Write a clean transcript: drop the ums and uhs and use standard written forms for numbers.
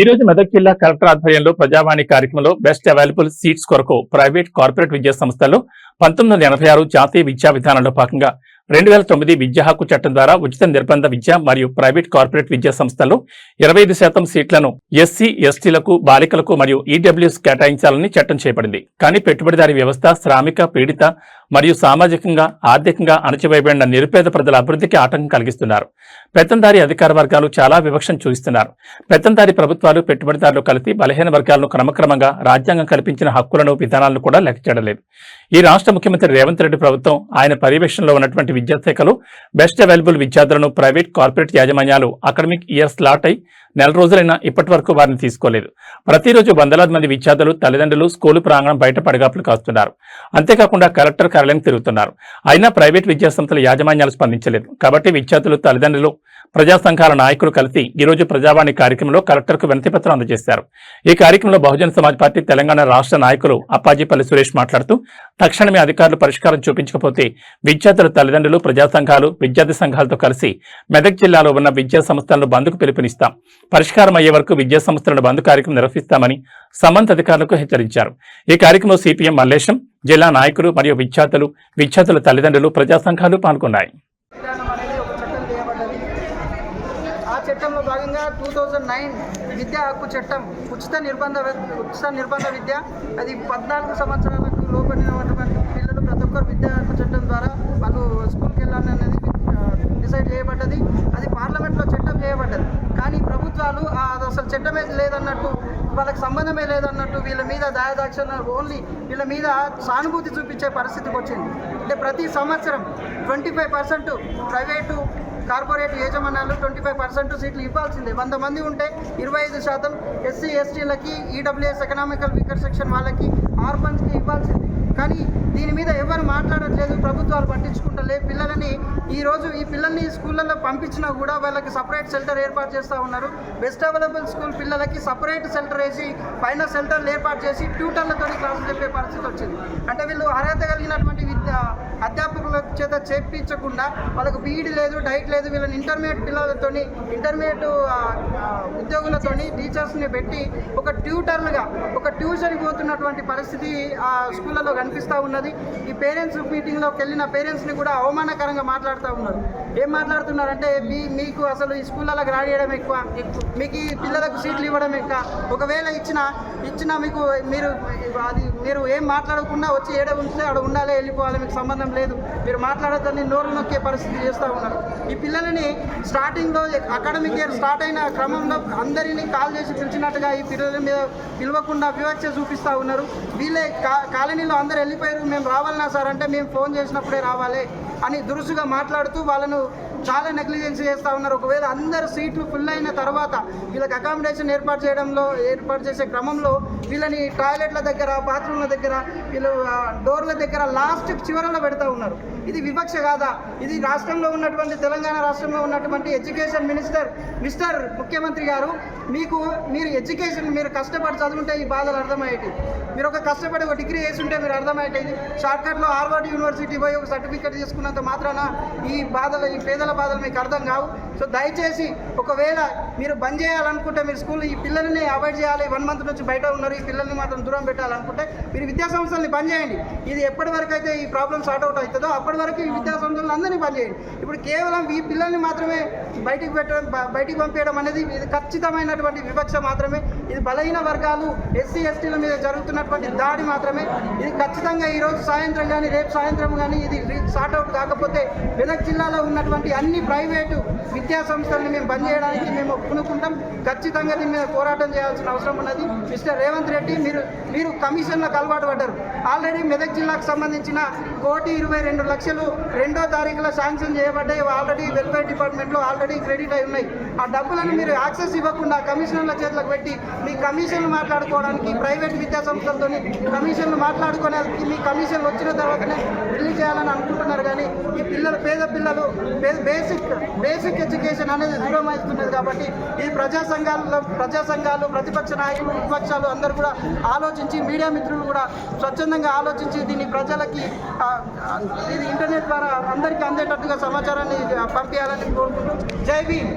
ఈ రోజు మెదక్ జిల్లా కలెక్టర్ ఆధ్వర్యంలో ప్రజావాణి కార్యక్రమంలో బెస్ట్ అవైలబుల్ సీట్స్ కొరకు ప్రైవేట్ కార్పొరేట్ విద్యా సంస్థల్లో 1986 జాతీయ విద్యా విధానంలో భాగంగా 2009 విద్యా హక్కు చట్టం ద్వారా ఉచిత నిర్బంధ విద్య మరియు ప్రైవేట్ కార్పొరేట్ విద్యా సంస్థల్లో 25% సీట్లను ఎస్సీ ఎస్టీలకు బాలికలకు మరియు ఈడబ్ల్యూఎస్ కేటాయించాలని చట్టం చేపడింది. కానీ పెట్టుబడిదారీ వ్యవస్థ శ్రామిక పీడిత మరియు సామాజికంగా ఆర్థికంగా అణచివేయబడిన నిరుపేద ప్రజల అభివృద్ధికి ఆటంకం కలిగిస్తున్నారు. పెత్తందారీ అధికార వర్గాలు చాలా వివక్షను చూపిస్తున్నారు. పెత్తందారీ ప్రభుత్వాలు పెట్టుబడిదారులు కలిసి బలహీన వర్గాలను క్రమక్రమంగా రాజ్యాంగం కల్పించిన హక్కులను విధానాలను కూడా లెక్క చేయలేదు. ఈ రాష్ట్ర ముఖ్యమంత్రి రేవంత్ రెడ్డి ప్రభుత్వం ఆయన పర్యవేక్షణలో ఉన్నటువంటి విద్యాశాఖలో బెస్ట్ అవైలబుల్ విద్యార్థులను ప్రైవేట్ కార్పొరేట్ యాజమాన్యాలు అకాడమిక్ ఇయర్ స్లాట్ అయి నెల రోజులైనా ఇప్పటి వరకు వారిని తీసుకోలేదు. ప్రతిరోజు వందలాది మంది విద్యార్థులు తల్లిదండ్రులు స్కూలు ప్రాంగణం బయట పడగాపులు కాస్తున్నారు. అంతేకాకుండా కలెక్టర్ కార్యాలయం తిరుగుతున్నారు. అయినా ప్రైవేట్ విద్యాసంస్థల యాజమాన్యాలు స్పందించలేదు. కాబట్టి విద్యార్థులు తల్లిదండ్రులు ప్రజా సంఘాల నాయకులు కలిసి ఈ రోజు ప్రజావాణి కార్యక్రమంలో కలెక్టర్కు వినతిపత్రం అందజేశారు. ఈ కార్యక్రమంలో బహుజన సమాజ్ పార్టీ తెలంగాణ రాష్ట్ర నాయకులు అప్పాజీపల్లి సురేష్ మాట్లాడుతూ తక్షణమే అధికారులు పరిష్కారం చూపించకపోతే విద్యార్థుల తల్లిదండ్రులు ప్రజా సంఘాలు విద్యార్థి సంఘాలతో కలిసి మెదక్ జిల్లాలో ఉన్న విద్యా సంస్థలను బంద్కు పిలుపునిస్తాం. పరిష్కారం అయ్యే వరకు విద్యా సంస్థలను బంద్ కార్యక్రమం నిర్వహిస్తామని సంబంధిత అధికారులకు హెచ్చరించారు. ఈ కార్యక్రమంలో సిపిఎం మల్లేశం జిల్లా నాయకులు మరియు విద్యార్థుల తల్లిదండ్రులు ప్రజా సంఘాలు పాల్గొన్నాయి. ఆ చట్టంలో భాగంగా 2009 విద్యా హక్కు చట్టం ఉచిత నిర్బంధ విద్య అది 14 సంవత్సరాలకు లోబడినటువంటి పిల్లలు ప్రతి ఒక్కరు విద్యా హక్కు చట్టం ద్వారా వాళ్ళు స్కూల్కి వెళ్ళాలనేది డిసైడ్ చేయబడ్డది. అది పార్లమెంట్లో చట్టం చేయబడ్డది. కానీ ప్రభుత్వాలు అది అసలు చట్టమే లేదన్నట్టు వాళ్ళకి సంబంధమే లేదన్నట్టు వీళ్ళ మీద దయాదాక్షణ ఓన్లీ వీళ్ళ మీద సానుభూతి చూపించే పరిస్థితికి వచ్చింది. అంటే ప్రతి సంవత్సరం 25% ప్రైవేటు కార్పొరేట్ యాజమాన్యాలు 25% సీట్లు ఇవ్వాల్సిందే. 100 మంది ఉంటే 25% ఎస్సీ ఎస్టీలకి ఈడబ్ల్యూఎస్ ఎకనామికల్ వీకర్ సెక్షన్ వాళ్ళకి ఆర్ఫన్స్కి ఇవ్వాల్సిందే. కానీ దీని మీద ఎవరు మాట్లాడట్లేదు, ప్రభుత్వాలు పట్టించుకుంటలే. పిల్లలని ఈరోజు ఈ పిల్లల్ని స్కూళ్ళల్లో పంపించినా కూడా వాళ్ళకి సపరేట్ షెల్టర్ ఏర్పాటు చేస్తూ ఉన్నారు. బెస్ట్ అవైలబుల్ స్కూల్ పిల్లలకి సపరేట్ షెల్టర్ వేసి పైన షెల్టర్లు ఏర్పాటు చేసి ట్యూటర్లతో క్లాసులు చెప్పే పరిస్థితి వచ్చింది. అంటే వీళ్ళు అర్హత కలిగినటువంటి అధ్యాపకుల చేత చేయించకుండా వాళ్ళకు బీఈడి లేదు, డైట్ లేదు, వీళ్ళని ఇంటర్మీడియట్ పిల్లలతో ఇంటర్మీడియట్ ఉద్యోగులతోని టీచర్స్ని పెట్టి ఒక ట్యూటర్లుగా ఒక ట్యూషన్ పోతున్నటువంటి పరిస్థితి ఆ స్కూళ్ళలో కనిపిస్తూ ఉన్నది. ఈ పేరెంట్స్ మీటింగ్లోకి వెళ్ళిన పేరెంట్స్ని కూడా అవమానకరంగా మాట్లాడుతూ ఉన్నారు. ఏం మాట్లాడుతున్నారంటే మీకు అసలు ఈ స్కూళ్ళలో రానియడం ఎక్కువ, మీకు ఈ పిల్లలకు సీట్లు ఇవ్వడం ఎక్కువ, ఒకవేళ ఇచ్చినా మీకు మీరు ఏం మాట్లాడకుండా వచ్చి ఏడ ఉంటే ఆడ ఉండాలి, వెళ్ళిపోవాలి, మీకు సంబంధం లేదు, మీరు మాట్లాడద్దని నోరు నొక్కే పరిస్థితి చేస్తూ ఉన్నారు. ఈ పిల్లలని స్టార్టింగ్లో అకాడమిక్ ఇయర్ స్టార్ట్ అయిన క్రమంలో అందరినీ కాల్ చేసి పిలిచినట్టుగా ఈ పిల్లల మీద పిలవకుండా వివక్ష చూపిస్తూ ఉన్నారు. వీళ్ళే కాలనీలో అందరూ వెళ్ళిపోయారు, మేము రావాలన్నా సార్ అంటే మేము ఫోన్ చేసినప్పుడే రావాలి అని దురుసుగా మాట్లాడుతూ వాళ్ళను చాలా నెగ్లిజెన్సీ చేస్తూ ఉన్నారు. ఒకవేళ అందరు సీట్లు ఫుల్ అయిన తర్వాత వీళ్ళకి అకామిడేషన్ ఏర్పాటు చేసే క్రమంలో వీళ్ళని టాయిలెట్ల దగ్గర బాత్రూమ్ల దగ్గర వీళ్ళు డోర్ల దగ్గర లాస్ట్ చివరలో పెడతా ఉన్నారు. ఇది వివక్ష కాదా? ఇది రాష్ట్రంలో ఉన్నటువంటి తెలంగాణ రాష్ట్రంలో ఉన్నటువంటి ఎడ్యుకేషన్ మిస్టర్ ముఖ్యమంత్రి గారు, మీరు ఎడ్యుకేషన్ మీరు కష్టపడి చదువుంటే ఈ బాధలు అర్థమయ్యేది. మీరు ఒక కష్టపడి ఒక డిగ్రీ వేసుంటే మీరు అర్థమయ్యేది. షార్ట్కట్లో హార్వర్డ్ యూనివర్సిటీ పోయి ఒక సర్టిఫికేట్ తీసుకున్నంత మాత్రాన ఈ పేదల బాధలు మీకు అర్థం కావు. సో దయచేసి ఒకవేళ మీరు బంద్ చేయాలనుకుంటే మీరు స్కూల్ ఈ పిల్లల్ని అవాయిడ్ చేయాలి, 1 మంత్ నుంచి బయట ఉన్నారు, ఈ పిల్లల్ని మాత్రం దూరం పెట్టాలనుకుంటే మీరు విద్యా సంస్థల్ని బంద్ చేయండి. ఇది ఎప్పటి వరకు అయితే ఈ ప్రాబ్లం సార్ట్ అవుట్ అవుతుందో అప్పటి వరకు ఈ విద్యా సంస్థలను అందరినీ బంద్ చేయండి. ఇప్పుడు కేవలం ఈ పిల్లల్ని మాత్రమే బయటికి పంపించడం అనేది ఇది ఖచ్చితమైనటువంటి వివక్ష మాత్రమే. ఇది బలహీన వర్గాలు ఎస్సీ ఎస్టీల మీద జరుగుతున్నటువంటి దాడి మాత్రమే. ఇది ఖచ్చితంగా ఈరోజు సాయంత్రం కానీ రేపు సాయంత్రం కానీ ఇది సార్ట్ అవుట్ కాకపోతే మెదక్ జిల్లాలో ఉన్నటువంటి అన్ని ప్రైవేటు విద్యా సంస్థలను మేము బంద్ చేయడానికి మేము పూనుకుంటాం. ఖచ్చితంగా దీని మీద పోరాటం చేయాల్సిన అవసరం ఉన్నది. మిస్టర్ రేవంత్ రెడ్డి, మీరు కమిషన్లకు అలవాటు పడ్డారు. ఆల్రెడీ మెదక్ జిల్లాకు సంబంధించిన 1,22,00,000 2వ తారీఖులో శాంక్షన్ చేయబడ్డాయి. ఆల్రెడీ వెల్ఫేర్ డిపార్ట్మెంట్లో ఆల్రెడీ క్రెడిట్ అయి ఉన్నాయి. ఆ డబ్బులను మీరు యాక్సెస్ ఇవ్వకుండా కమిషనర్ల చేతులకు పెట్టి మీ కమిషన్లు మాట్లాడుకోవడానికి ప్రైవేట్ విద్యా సంస్థలతో కమిషన్లు మాట్లాడుకోవడానికి మీ కమిషన్లు వచ్చిన తర్వాతనే రిలీజ్ చేయాలని అనుకుంటున్నారు. కానీ ఈ పేద పిల్లలు బేసిక్ ఎడ్యుకేషన్ అనేది దూరం అవుతున్నది. కాబట్టి ఈ ప్రజా సంఘాలు ప్రతిపక్ష నాయకులు విపక్షాలు అందరూ కూడా ఆలోచించి, మీడియా మిత్రులు కూడా స్వచ్ఛందంగా ఆలోచించి దీన్ని ప్రజలకి ఇది ఇంటర్నెట్ ద్వారా అందరికీ అందేటట్టుగా సమాచారాన్ని పంపించాలని కోరుకుంటూ జై భీమ్.